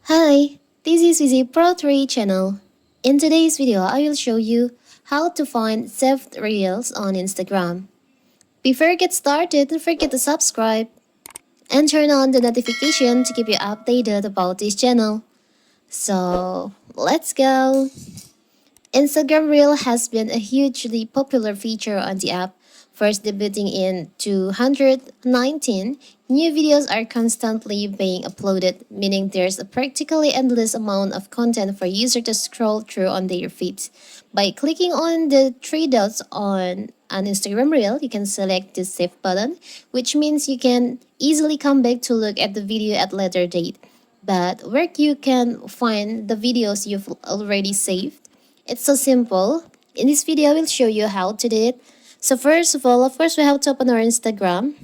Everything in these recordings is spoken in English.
Hi, this is Vizi Pro 3 channel. In today's video, I will show you how to find saved reels on Instagram. Before you get started, don't forget to subscribe and turn on the notification to keep you updated about this channel. So, let's go! Instagram Reel has been a hugely popular feature on the app. First debuting in 2019, new videos are constantly being uploaded, meaning there's a practically endless amount of content for users to scroll through on their feeds. By clicking on the three dots on an Instagram Reel, you can select the save button, which means you can easily come back to look at the video at later date. But where you can find the videos you've already saved? It's so simple. In this video, I will show you how to do it. So first of all, of course, we have to open our Instagram.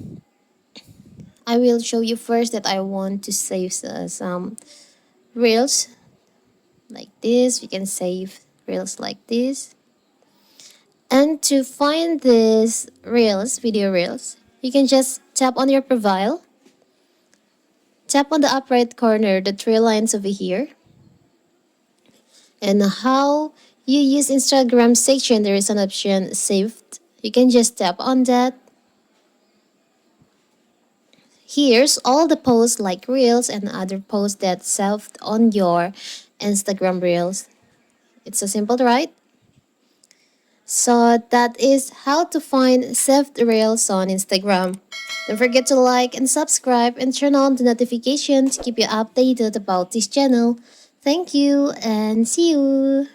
I will show you first that I want to save some reels like this. We can save reels like this. And to find these reels, video reels, you can just tap on your profile. Tap on the up right corner, the three lines over here. And how you use Instagram section, there is an option saved. You can just tap on that. Here's all the posts like reels and other posts that saved on your Instagram reels. It's so simple, right? So that is how to find saved reels on Instagram. Don't forget to like and subscribe and turn on the notification to keep you updated about this channel. Thank you and see you!